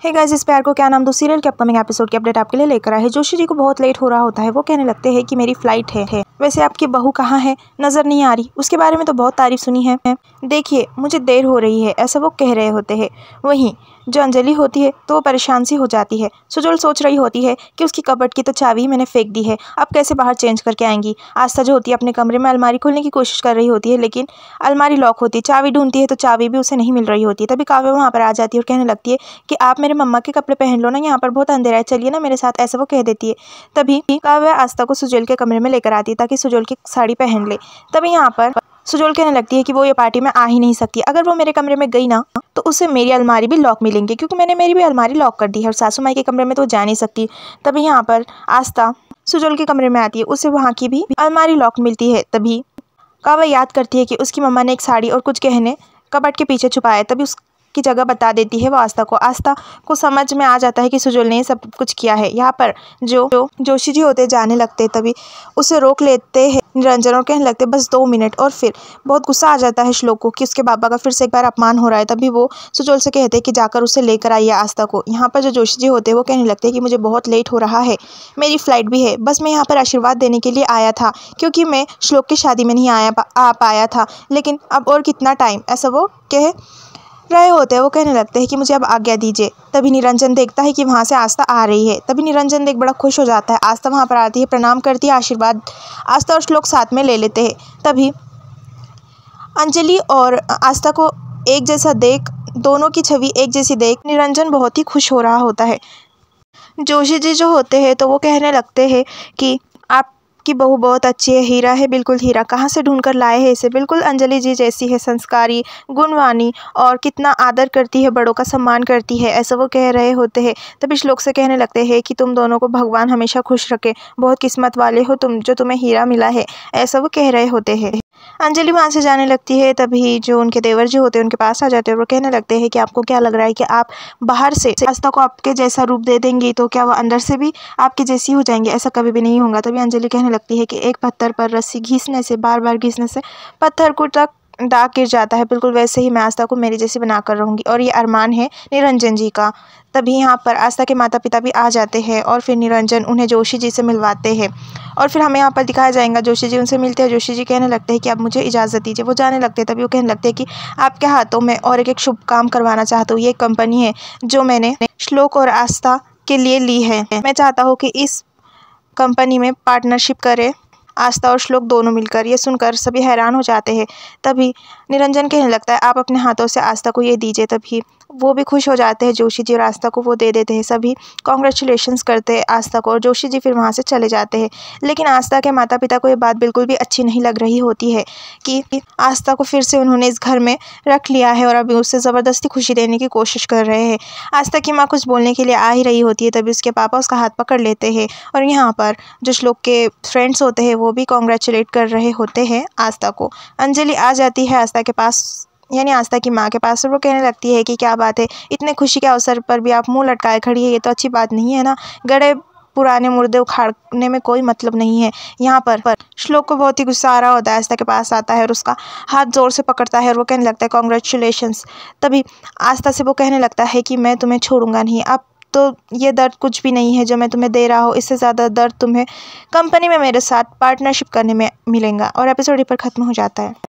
Hey guys, इस प्यार को क्या नाम दो सीरियल के अपकमिंग एपिसोड की अपडेट आपके लिए लेकर आए हैं। जोशी जी को बहुत लेट हो रहा होता है। वो कहने लगते हैं कि मेरी फ्लाइट है। वैसे आपकी बहू कहाँ है, नजर नहीं आ रही। उसके बारे में तो बहुत तारीफ सुनी है। देखिए मुझे देर हो रही है, ऐसा वो कह रहे होते हैं। वहीं जो अंजलि होती है तो वो परेशान सी हो जाती है। सुजोल सोच रही होती है कि उसकी कबर्ड की तो चाबी मैंने फेंक दी है, अब कैसे बाहर चेंज करके आएंगी। आस्था जो होती है अपने कमरे में अलमारी खोलने की कोशिश कर रही होती है, लेकिन अलमारी लॉक होती है। चाबी ढूंढती है तो चाबी भी उसे नहीं मिल रही होती। तभी काव्या वहाँ पर आ जाती है और कहने लगती है कि आप मेरे मम्मा के कपड़े पहन लो ना, यहाँ पर बहुत अंधेरा है, चलिए ना मेरे साथ, ऐसा वो कह देती है। तभी काव्या आस्था को सुजोल के कमरे में लेकर आती है ताकि सुजोल की साड़ी पहन ले। तभी यहाँ पर सुजोल कहने लगती है कि वो ये पार्टी में आ ही नहीं सकती। अगर वो मेरे कमरे में गई ना तो उसे मेरी अलमारी भी लॉक मिलेंगे, क्योंकि मैंने मेरी भी अलमारी लॉक कर दी है और सासू माई के कमरे में तो जा नहीं सकती। तभी यहाँ पर आस्था सुजोल के कमरे में आती है, उसे वहाँ की भी अलमारी लॉक मिलती है। तभी काव्या याद करती है कि उसकी मम्मा ने एक साड़ी और कुछ गहने कबर्ड के पीछे छुपाए। तभी उसकी जगह बता देती है वो आस्था को। आस्था को समझ में आ जाता है कि सुजोल ने सब कुछ किया है। यहाँ पर जो जोशी जी होते जाने लगते, तभी उसे रोक लेते हैं निरंजन और कहने लगते बस 2 मिनट। और फिर बहुत गुस्सा आ जाता है श्लोक को कि उसके बाबा का फिर से एक बार अपमान हो रहा है। तभी वो सुजोल से कहते हैं कि जाकर उसे लेकर आइए आस्था को। यहाँ पर जो जोशी जी होते हैं वो कहने लगते हैं कि मुझे बहुत लेट हो रहा है, मेरी फ्लाइट भी है, बस मैं यहाँ पर आशीर्वाद देने के लिए आया था, क्योंकि मैं श्लोक की शादी में नहीं आ पाया था, लेकिन अब और कितना टाइम, ऐसा वो कह रहे होते हैं। वो कहने लगते हैं कि मुझे अब आज्ञा दीजिए। तभी निरंजन देखता है कि वहाँ से आस्था आ रही है। तभी निरंजन देख बड़ा खुश हो जाता है। आस्था वहाँ पर आती है, प्रणाम करती है, आशीर्वाद आस्था और श्लोक साथ में ले लेते हैं। तभी अंजलि और आस्था को एक जैसा देख, दोनों की छवि एक जैसी देख निरंजन बहुत ही खुश हो रहा होता है। जोशी जी जो होते हैं तो वो कहने लगते हैं कि आपकी बहू बहुत अच्छी है, हीरा है, बिल्कुल हीरा, कहाँ से ढूंढ कर लाए हैं इसे, बिल्कुल अंजलि जी जैसी है, संस्कारी, गुणवानी और कितना आदर करती है, बड़ों का सम्मान करती है, ऐसा वो कह रहे होते हैं। तभी श्लोक से कहने लगते हैं कि तुम दोनों को भगवान हमेशा खुश रखे, बहुत किस्मत वाले हो तुम, जो तुम्हें हीरा मिला है, ऐसा वो कह रहे होते हैं। अंजलि वहाँ से जाने लगती है। तभी जो उनके देवर जी होते हैं उनके पास आ जाते हैं और वो कहने लगते हैं कि आपको क्या लग रहा है कि आप बाहर से आस्था को आपके जैसा रूप दे देंगी तो क्या वो अंदर से भी आपकी जैसी हो जाएंगे, ऐसा कभी भी नहीं होगा। तभी अंजलि कहने लगती है कि एक पत्थर पर रस्सी घिसने से, बार बार घिसने से पत्थर को तक दाग गिर जाता है, बिल्कुल वैसे ही मैं आस्था को मेरी जैसी बनाकर रहूँगी, और ये अरमान है निरंजन जी का। तभी यहाँ पर आस्था के माता पिता भी आ जाते हैं और फिर निरंजन उन्हें जोशी जी से मिलवाते हैं। और फिर हमें यहाँ पर दिखाया जाएगा जोशी जी उनसे मिलते हैं। जोशी जी कहने लगते हैं कि अब मुझे इजाज़त दीजिए। वो जाने लगते हैं। तभी वो कहने लगते हैं कि आपके हाथों में और एक शुभ काम करवाना चाहता हूँ। ये कंपनी है जो मैंने श्लोक और आस्था के लिए ली है। मैं चाहता हूँ कि इस कंपनी में पार्टनरशिप करें आस्था और श्लोक दोनों मिलकर। ये सुनकर सभी हैरान हो जाते हैं। तभी निरंजन कहने लगता है आप अपने हाथों से आस्था को ये दीजिए। तभी वो भी खुश हो जाते हैं। जोशी जी और आस्था को वो दे देते हैं। सभी कॉन्ग्रेचुलेशंस करते हैं आस्था को और जोशी जी फिर वहाँ से चले जाते हैं। लेकिन आस्था के माता पिता को ये बात बिल्कुल भी अच्छी नहीं लग रही होती है कि आस्था को फिर से उन्होंने इस घर में रख लिया है और अभी उससे ज़बरदस्ती खुशी देने की कोशिश कर रहे हैं। आस्था की माँ कुछ बोलने के लिए आ ही रही होती है। तभी उसके पापा उसका हाथ पकड़ लेते हैं और यहाँ पर जो श्लोक के फ्रेंड्स होते हैं वो भी कॉन्ग्रेचुलेट कर रहे होते हैं आस्था को। अंजलि आ जाती है आस्था के पास, यानी आस्था की माँ के पास, और वो कहने लगती है कि क्या बात है, इतने खुशी के अवसर पर भी आप मुंह लटकाए खड़ी है, ये तो अच्छी बात नहीं है ना। गड़े पुराने मुर्दे उखाड़ने में कोई मतलब नहीं है। यहाँ पर श्लोक को बहुत ही गुस्सा आ रहा होता है। आस्था के पास आता है और उसका हाथ जोर से पकड़ता है और वो कहने लगता है कॉन्ग्रेचुलेशंस। तभी आस्था से वो कहने लगता है कि मैं तुम्हें छोड़ूंगा नहीं, अब तो ये दर्द कुछ भी नहीं है जो मैं तुम्हें दे रहा हूँ, इससे ज़्यादा दर्द तुम्हें कंपनी में मेरे साथ पार्टनरशिप करने में मिलेगा। और एपिसोड पर ख़त्म हो जाता है।